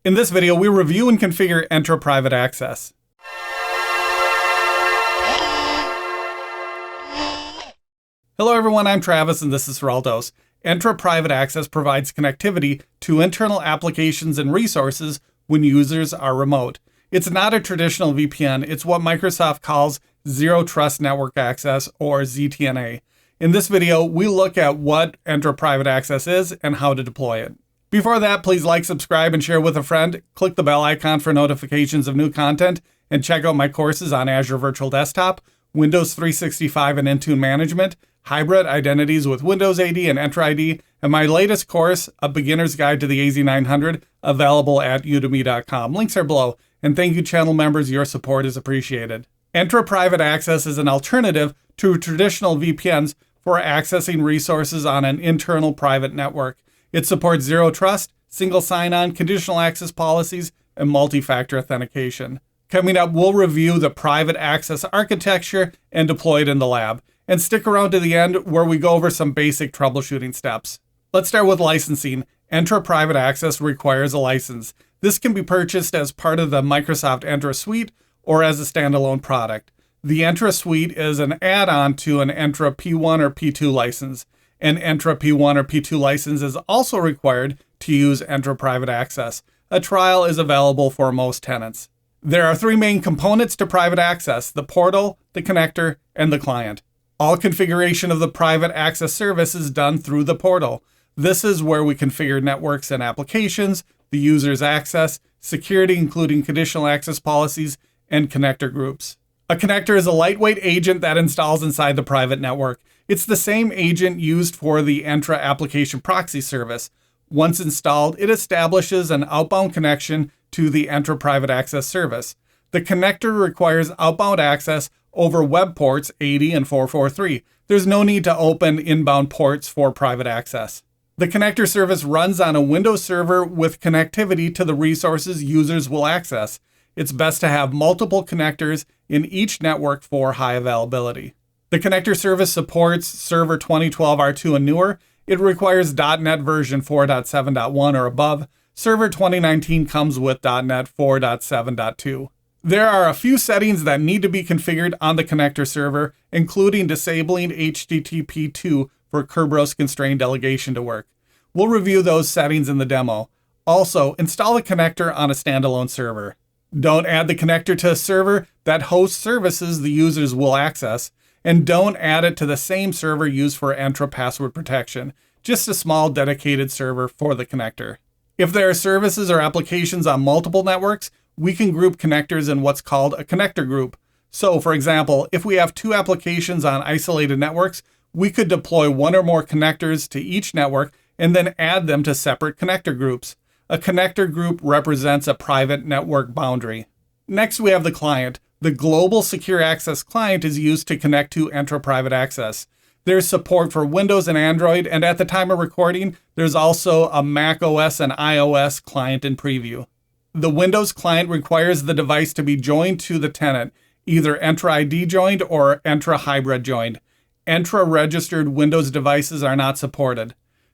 In this video, we review and configure Entra Private Access. Hello everyone, I'm Travis and this is Raldos. Entra Private Access provides connectivity to internal applications and resources when users are remote. It's not a traditional VPN, it's what Microsoft calls Zero Trust Network Access, or ZTNA. In this video, we look at what Entra Private Access is and how to deploy it. Before that, please like, subscribe, and share with a friend. Click the bell icon for notifications of new content, and check out my courses on Azure Virtual Desktop, Windows 365 and Intune Management, Hybrid Identities with Windows AD and Entra ID, and my latest course, A Beginner's Guide to the AZ900, available at udemy.com. Links are below, and thank you channel members, your support is appreciated. Entra Private Access is an alternative to traditional VPNs for accessing resources on an internal private network. It supports zero trust, single sign-on, conditional access policies, and multi-factor authentication. Coming up, we'll review the private access architecture and deploy it in the lab. And stick around to the end where we go over some basic troubleshooting steps. Let's start with licensing. Entra Private Access requires a license. This can be purchased as part of the Microsoft Entra Suite or as a standalone product. The Entra Suite is an add-on to an Entra P1 or P2 license. An Entra P1 or P2 license is also required to use Entra Private Access. A trial is available for most tenants. There are three main components to private access: the portal, the connector, and the client. All configuration of the private access service is done through the portal. This is where we configure networks and applications, the user's access, security including conditional access policies, and connector groups. A connector is a lightweight agent that installs inside the private network. It's the same agent used for the Entra application proxy service. Once installed, it establishes an outbound connection to the Entra Private Access service. The connector requires outbound access over web ports 80 and 443. There's no need to open inbound ports for private access. The connector service runs on a Windows server with connectivity to the resources users will access. It's best to have multiple connectors in each network for high availability. The connector service supports Server 2012 R2 and newer. It requires .NET version 4.7.1 or above. Server 2019 comes with .NET 4.7.2. There are a few settings that need to be configured on the connector server, including disabling HTTP2 for Kerberos constrained delegation to work. We'll review those settings in the demo. Also, install a connector on a standalone server. Don't add the connector to a server that hosts services the users will access, and don't add it to the same server used for Entra password protection, just a small dedicated server for the connector. If there are services or applications on multiple networks, we can group connectors in what's called a connector group. So, for example, if we have two applications on isolated networks, we could deploy one or more connectors to each network and then add them to separate connector groups. A connector group represents a private network boundary. Next, we have the client. The Global Secure Access Client is used to connect to Entra Private Access. There's support for Windows and Android, and at the time of recording, there's also a Mac OS and iOS client in preview. The Windows client requires the device to be joined to the tenant, either Entra ID joined or Entra Hybrid joined. Entra registered Windows devices are not supported.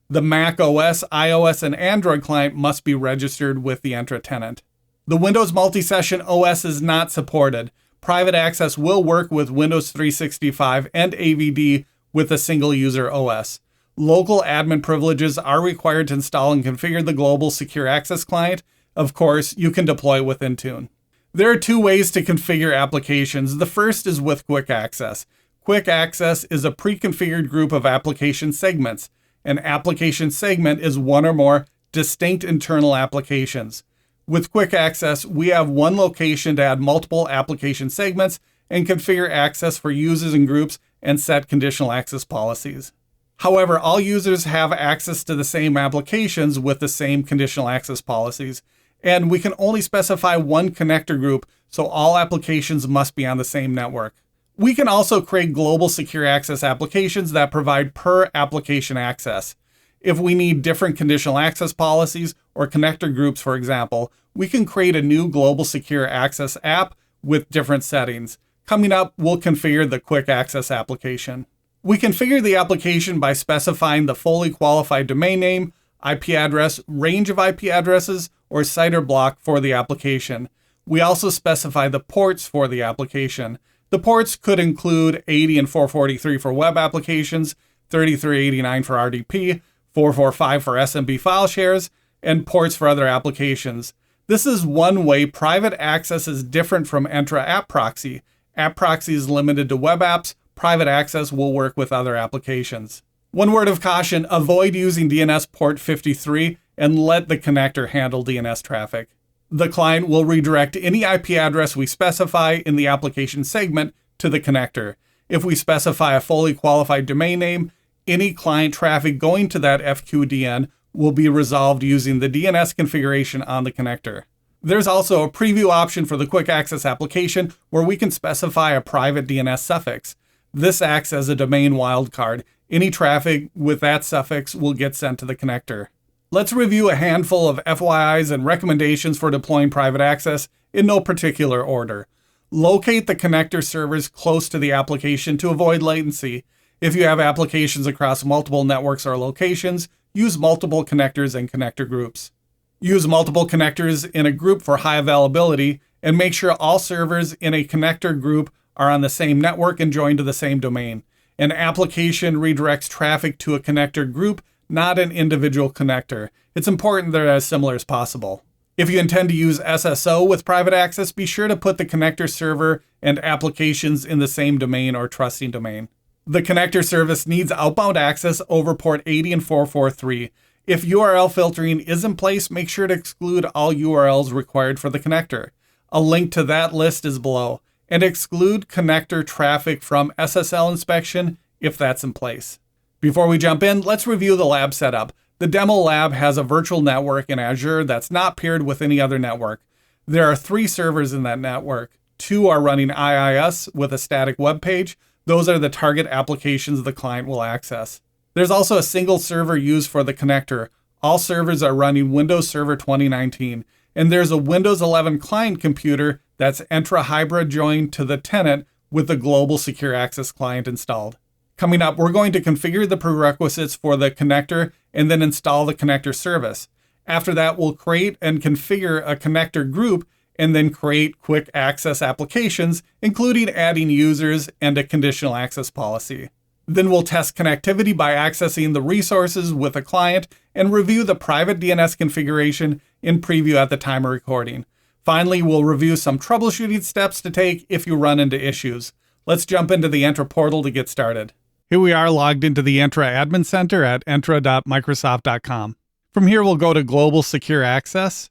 The Mac OS, iOS, and Android client must be registered with the Entra tenant. The Windows multi-session OS is not supported. Private access will work with Windows 365 and AVD with a single user OS. Local admin privileges are required to install and configure the Global Secure Access Client. Of course, you can deploy with Intune. There are two ways to configure applications. The first is with Quick Access. Quick Access is a pre-configured group of application segments. An application segment is one or more distinct internal applications. With Quick Access, we have one location to add multiple application segments and configure access for users and groups and set conditional access policies. However, all users have access to the same applications with the same conditional access policies, and we can only specify one connector group, so all applications must be on the same network. We can also create global secure access applications that provide per application access. If we need different conditional access policies or connector groups, for example, we can create a new global secure access app with different settings. Coming up, we'll configure the Quick Access application. We configure the application by specifying the fully qualified domain name, IP address, range of IP addresses, or CIDR block for the application. We also specify the ports for the application. The ports could include 80 and 443 for web applications, 3389 for RDP, 445 for SMB file shares, and ports for other applications. This is one way private access is different from Entra App Proxy. App Proxy is limited to web apps. Private access will work with other applications. One word of caution, avoid using DNS port 53 and let the connector handle DNS traffic. The client will redirect any IP address we specify in the application segment to the connector. If we specify a fully qualified domain name, any client traffic going to that FQDN will be resolved using the DNS configuration on the connector. There's also a preview option for the quick access application where we can specify a private DNS suffix. This acts as a domain wildcard. Any traffic with that suffix will get sent to the connector. Let's review a handful of FYIs and recommendations for deploying private access in no particular order. Locate the connector servers close to the application to avoid latency. If you have applications across multiple networks or locations, use multiple connectors and connector groups. Use multiple connectors in a group for high availability, and make sure all servers in a connector group are on the same network and joined to the same domain. An application redirects traffic to a connector group, not an individual connector. It's important they're as similar as possible. If you intend to use SSO with private access, be sure to put the connector server and applications in the same domain or trusting domain. The connector service needs outbound access over port 80 and 443. If URL filtering is in place, make sure to exclude all URLs required for the connector. A link to that list is below. And exclude connector traffic from SSL inspection if that's in place. Before we jump in, let's review the lab setup. The demo lab has a virtual network in Azure that's not paired with any other network. There are 3 servers in that network. 2 are running IIS with a static web page. Those are the target applications the client will access. There's also a single server used for the connector. All servers are running Windows Server 2019. And there's a Windows 11 client computer that's Entra Hybrid joined to the tenant with the Global Secure Access client installed. Coming up, we're going to configure the prerequisites for the connector and then install the connector service. After that, we'll create and configure a connector group and then create quick access applications, including adding users and a conditional access policy. Then we'll test connectivity by accessing the resources with a client and review the private DNS configuration in preview at the time of recording. Finally, we'll review some troubleshooting steps to take if you run into issues. Let's jump into the Entra portal to get started. Here we are logged into the Entra Admin Center at entra.microsoft.com. From here, we'll go to Global Secure Access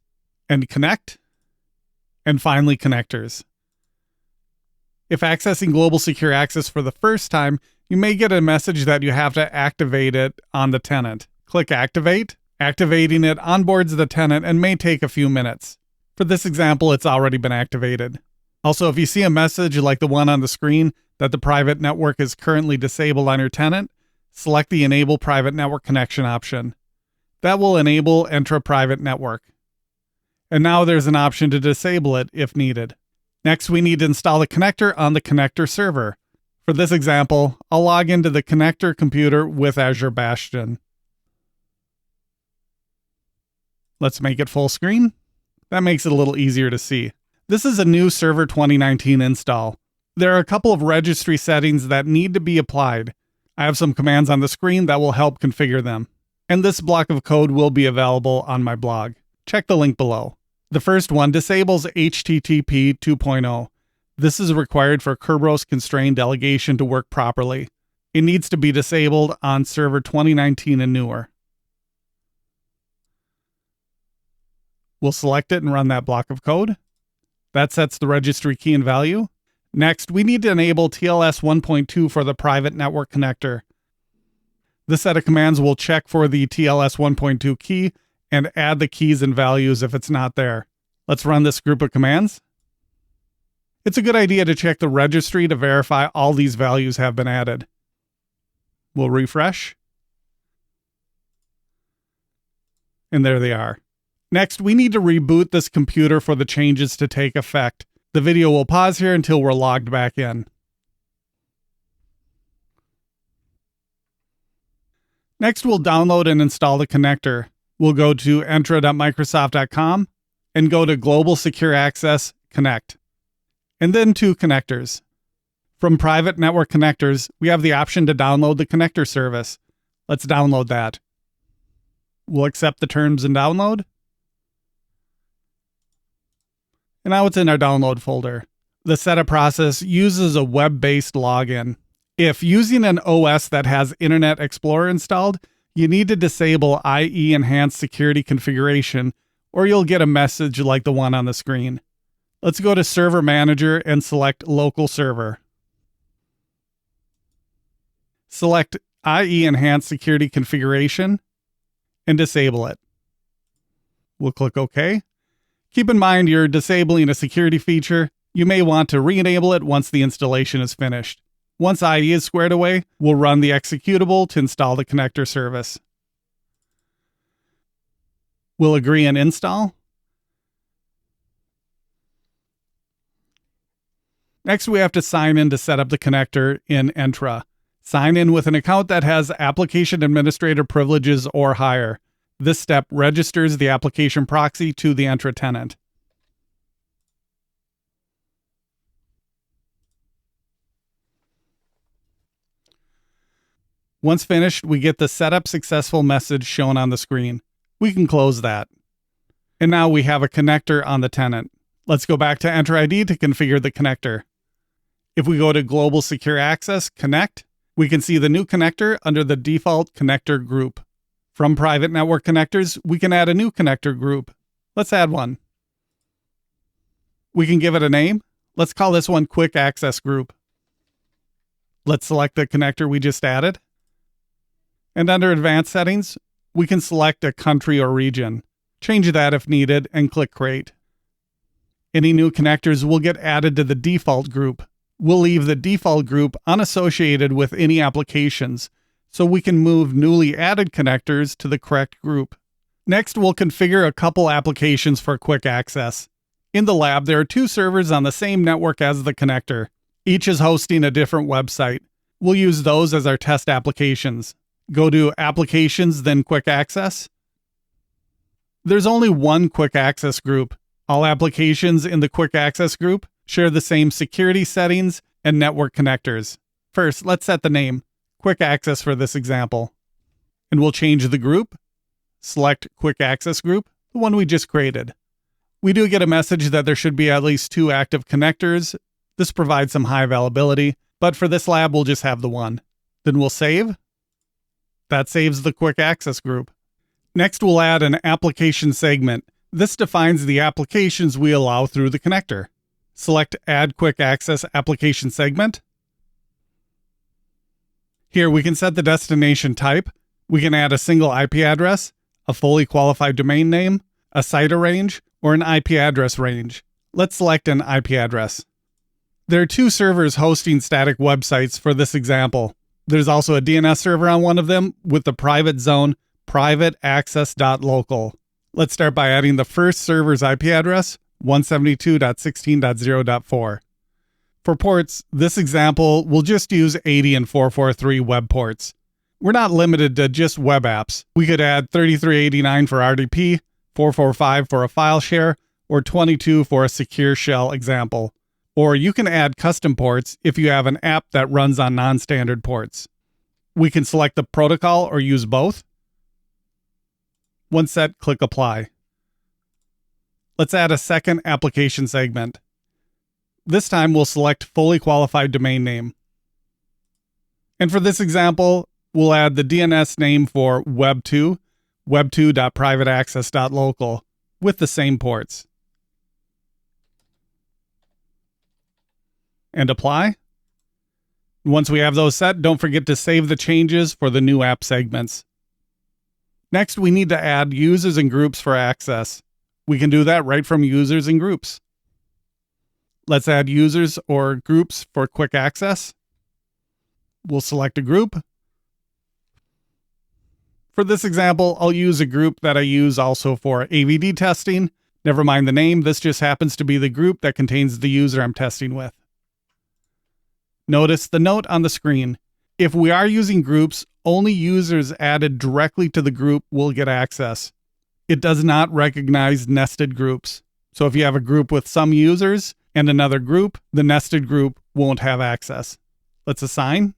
and Connect, and finally Connectors. If accessing Global Secure Access for the first time, you may get a message that you have to activate it on the tenant. Click Activate. Activating it onboards the tenant and may take a few minutes. For this example, it's already been activated. Also, if you see a message like the one on the screen that the private network is currently disabled on your tenant, select the Enable Private Network Connection option. That will enable Entra Private Network. And now there's an option to disable it if needed. Next, we need to install the connector on the connector server. For this example, I'll log into the connector computer with Azure Bastion. Let's make it full screen. That makes it a little easier to see. This is a new Server 2019 install. There are a couple of registry settings that need to be applied. I have some commands on the screen that will help configure them. And this block of code will be available on my blog. Check the link below. The first one disables HTTP 2.0. This is required for Kerberos constrained delegation to work properly. It needs to be disabled on Server 2019 and newer. We'll select it and run that block of code. That sets the registry key and value. Next, we need to enable TLS 1.2 for the private network connector. This set of commands will check for the TLS 1.2 key and add the keys and values if it's not there. Let's run this group of commands. It's a good idea to check the registry to verify all these values have been added. We'll refresh. And there they are. Next, we need to reboot this computer for the changes to take effect. The video will pause here until we're logged back in. Next, we'll download and install the connector. We'll go to entra.microsoft.com and go to Global Secure Access Connect, and then to Connectors. From Private Network Connectors, we have the option to download the connector service. Let's download that. We'll accept the terms and download. And now it's in our download folder. The setup process uses a web-based login. If using an OS that has Internet Explorer installed, you need to disable IE Enhanced Security Configuration, or you'll get a message like the one on the screen. Let's go to Server Manager and select Local Server. Select IE Enhanced Security Configuration and disable it. We'll click OK. Keep in mind you're disabling a security feature. You may want to re-enable it once the installation is finished. Once IE is squared away, we'll run the executable to install the connector service. We'll agree and install. Next, we have to sign in to set up the connector in Entra. Sign in with an account that has application administrator privileges or higher. This step registers the application proxy to the Entra tenant. Once finished, we get the Setup Successful message shown on the screen. We can close that. And now we have a connector on the tenant. Let's go back to Entra ID to configure the connector. If we go to Global Secure Access Connect, we can see the new connector under the default connector group. From Private Network Connectors, we can add a new connector group. Let's add one. We can give it a name. Let's call this one Quick Access Group. Let's select the connector we just added. And under Advanced Settings, we can select a country or region. Change that if needed and click Create. Any new connectors will get added to the default group. We'll leave the default group unassociated with any applications, so we can move newly added connectors to the correct group. Next, we'll configure a couple applications for quick access. In the lab, there are two servers on the same network as the connector. Each is hosting a different website. We'll use those as our test applications. Go to Applications, then Quick Access. There's only one Quick Access group. All applications in the Quick Access group share the same security settings and network connectors. First, let's set the name, Quick Access for this example. And we'll change the group. Select Quick Access Group, the one we just created. We do get a message that there should be at least 2 active connectors. This provides some high availability, but for this lab, we'll just have the one. Then we'll save. That saves the Quick Access Group. Next, we'll add an application segment. This defines the applications we allow through the connector. Select Add Quick Access Application Segment. Here we can set the destination type. We can add a single IP address, a fully qualified domain name, a site range, or an IP address range. Let's select an IP address. There are 2 servers hosting static websites for this example. There's also a DNS server on one of them with the private zone privateaccess.local. Let's start by adding the first server's IP address, 172.16.0.4. For ports, this example will just use 80 and 443 web ports. We're not limited to just web apps. We could add 3389 for RDP, 445 for a file share, or 22 for a secure shell example. Or you can add custom ports if you have an app that runs on non-standard ports. We can select the protocol or use both. Once set, click Apply. Let's add a second application segment. This time we'll select fully qualified domain name. And for this example, we'll add the DNS name for web2, web2.privateaccess.local, with the same ports. And apply. Once we have those set, don't forget to save the changes for the new app segments. Next, we need to add users and groups for access. We can do that right from users and groups. Let's add users or groups for quick access. We'll select a group. For this example, I'll use a group that I use also for AVD testing. Never mind the name, this just happens to be the group that contains the user I'm testing with. Notice the note on the screen. If we are using groups, only users added directly to the group will get access. it does not recognize nested groups. So if you have a group with some users and another group, the nested group won't have access. Let's assign.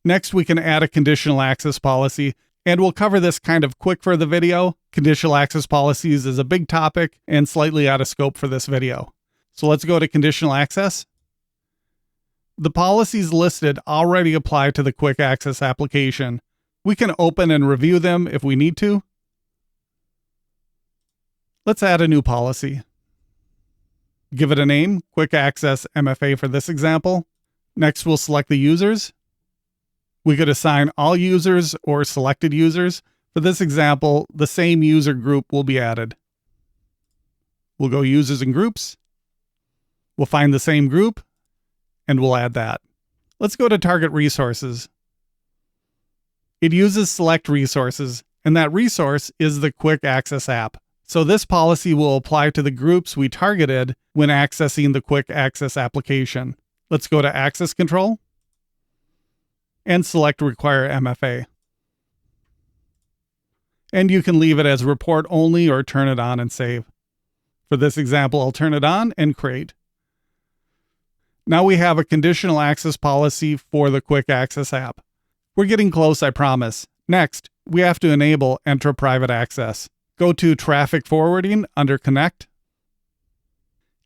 Next, we can add a conditional access policy, and we'll cover this kind of quick for the video. Conditional access policies is a big topic and slightly out of scope for this video. So let's go to conditional access. The policies listed already apply to the quick access application. We can open and review them if we need to. Let's add a new policy. Give it a name, Quick Access MFA for this example. Next, we'll select the users. We could assign all users or selected users. For this example, the same user group will be added. We'll go users and groups. We'll find the same group, and we'll add that. Let's go to target resources. It uses select resources, and that resource is the Quick Access app. So this policy will apply to the groups we targeted when accessing the Quick Access application. Let's go to Access Control and select Require MFA. And you can leave it as report only or turn it on and save. For this example, I'll turn it on and create. Now we have a conditional access policy for the Quick Access app. We're getting close, I promise. Next, we have to enable Entra Private Access. Go to Traffic Forwarding under Connect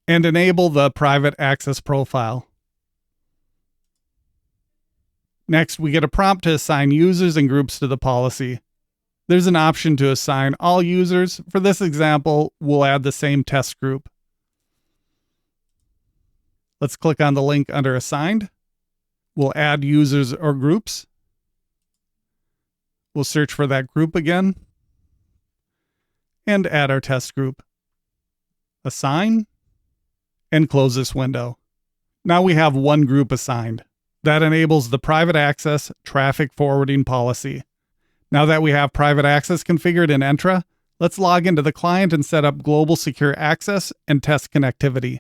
and enable the Private Access profile. Next, we get a prompt to assign users and groups to the policy. There's an option to assign all users. For this example, we'll add the same test group. Let's click on the link under Assigned. We'll add users or groups. We'll search for that group again and add our test group. Assign and close this window. Now we have one group assigned. That enables the private access traffic forwarding policy. Now that we have private access configured in Entra, let's log into the client and set up global secure access and test connectivity.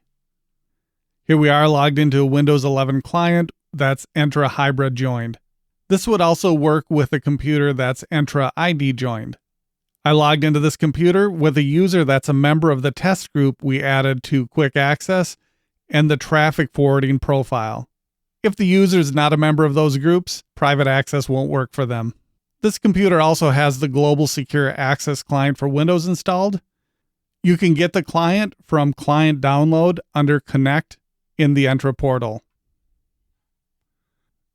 Here we are logged into a Windows 11 client that's Entra Hybrid joined. This would also work with a computer that's Entra ID joined. I logged into this computer with a user that's a member of the test group we added to Quick Access and the traffic forwarding profile. If the user is not a member of those groups, private access won't work for them. This computer also has the Global Secure Access client for Windows installed. You can get the client from Client Download under Connect in the Entra portal.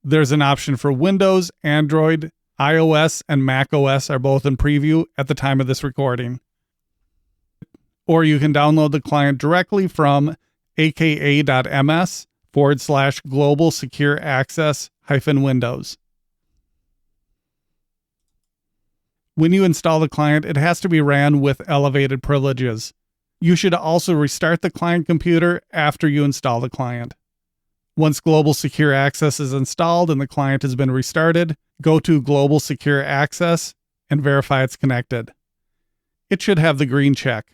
There's an option for Windows, Android, iOS, and macOS are both in preview at the time of this recording. Or you can download the client directly from aka.ms/global secure access-windows. When you install the client, it has to be ran with elevated privileges. You should also restart the client computer after you install the client. Once Global Secure Access is installed and the client has been restarted, go to Global Secure Access and verify it's connected. It should have the green check.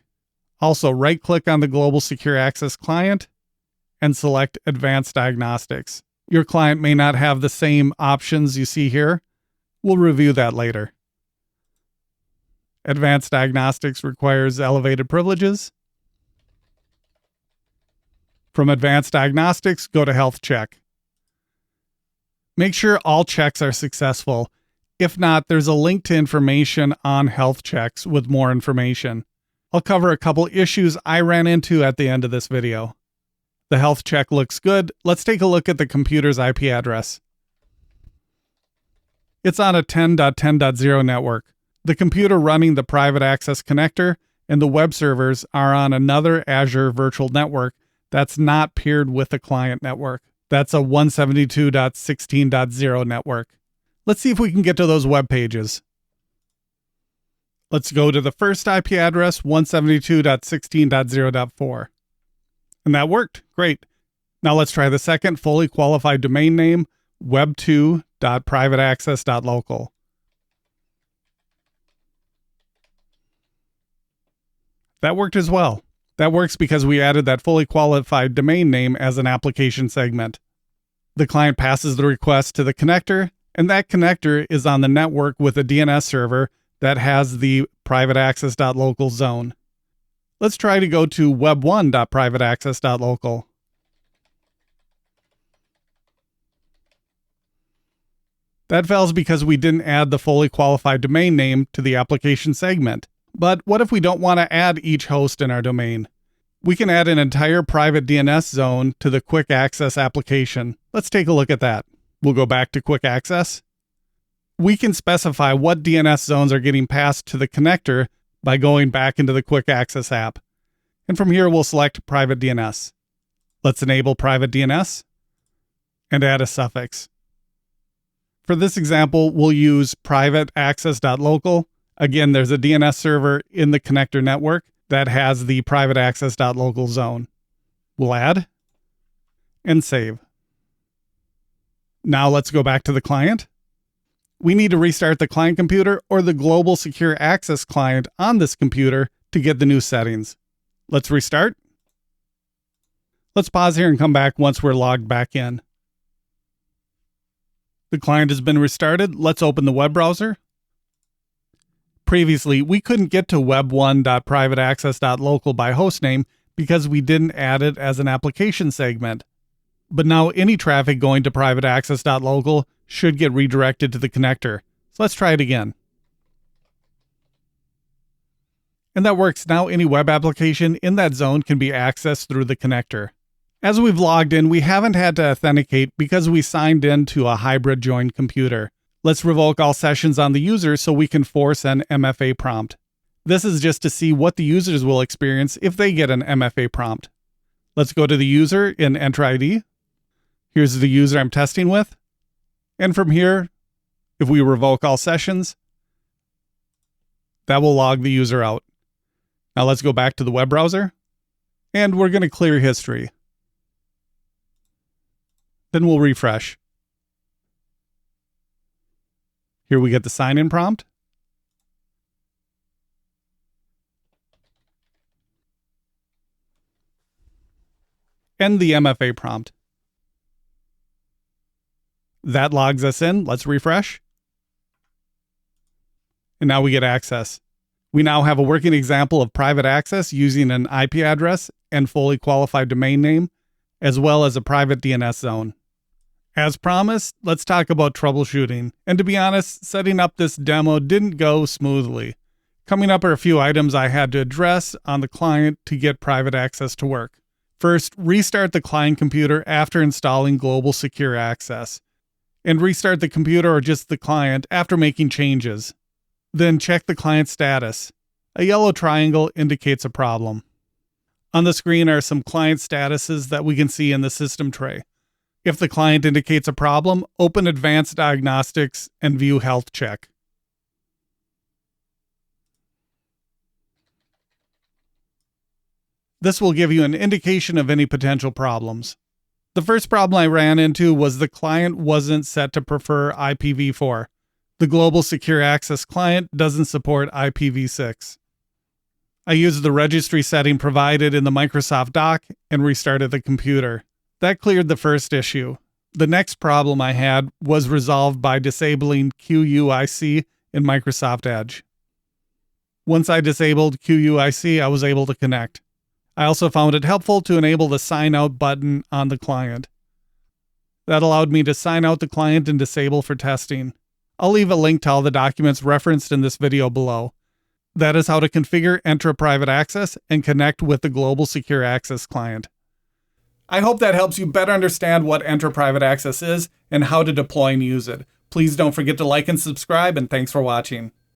Also, right-click on the Global Secure Access client and select Advanced Diagnostics. Your client may not have the same options you see here. We'll review that later. Advanced Diagnostics requires elevated privileges. From Advanced Diagnostics, go to Health Check. Make sure all checks are successful. If not, there's a link to information on health checks with more information. I'll cover a couple issues I ran into at the end of this video. The health check looks good. Let's take a look at the computer's IP address. It's on a 10.10.0 network. The computer running the private access connector and the web servers are on another Azure virtual network that's not paired with the client network. That's a 172.16.0 network. Let's see if we can get to those web pages. Let's go to the first IP address, 172.16.0.4. And that worked. Great. Now let's try the second fully qualified domain name, web2.privateaccess.local. That worked as well. That works because we added that fully qualified domain name as an application segment. The client passes the request to the connector, and that connector is on the network with a DNS server that has the privateaccess.local zone. Let's try to go to web1.privateaccess.local. That fails because we didn't add the fully qualified domain name to the application segment. But what if we don't want to add each host in our domain? We can add an entire private DNS zone to the quick access application. Let's take a look at that. We'll go back to quick access. We can specify what DNS zones are getting passed to the connector by going back into the quick access app. And from here, we'll select private DNS. Let's enable private DNS and add a suffix. For this example, we'll use privateaccess.local. Again, there's a DNS server in the connector network that has the privateaccess.local zone. We'll add and save. Now let's go back to the client. We need to restart the client computer or the global secure access client on this computer to get the new settings. Let's restart. Let's pause here and come back once we're logged back in. The client has been restarted. Let's open the web browser. Previously, we couldn't get to web1.privateaccess.local by hostname because we didn't add it as an application segment. But now any traffic going to privateaccess.local should get redirected to the connector. So let's try it again. And that works. Now any web application in that zone can be accessed through the connector. As we've logged in, we haven't had to authenticate because we signed in to a hybrid joined computer. Let's revoke all sessions on the user so we can force an MFA prompt. This is just to see what the users will experience if they get an MFA prompt. Let's go to the user in Entra ID. Here's the user I'm testing with. And from here, if we revoke all sessions, that will log the user out. Now let's go back to the web browser, and we're going to clear history. Then we'll refresh. Here we get the sign-in prompt. And the MFA prompt. That logs us in. Let's refresh. And now we get access. We now have a working example of private access using an IP address and fully qualified domain name, as well as a private DNS zone. As promised, let's talk about troubleshooting. And to be honest, setting up this demo didn't go smoothly. Coming up are a few items I had to address on the client to get private access to work. First, restart the client computer after installing Global Secure Access. And restart the computer or just the client after making changes. Then check the client status. A yellow triangle indicates a problem. On the screen are some client statuses that we can see in the system tray. If the client indicates a problem, open Advanced Diagnostics and view Health Check. This will give you an indication of any potential problems. The first problem I ran into was the client wasn't set to prefer IPv4. The Global Secure Access client doesn't support IPv6. I used the registry setting provided in the Microsoft doc and restarted the computer. That cleared the first issue. The next problem I had was resolved by disabling QUIC in Microsoft Edge. Once I disabled QUIC, I was able to connect. I also found it helpful to enable the Sign Out button on the client. That allowed me to sign out the client and disable for testing. I'll leave a link to all the documents referenced in this video below. That is how to configure Entra Private Access and connect with the Global Secure Access client. I hope that helps you better understand what Entra Private Access is and how to deploy and use it. Please don't forget to like and subscribe, and thanks for watching.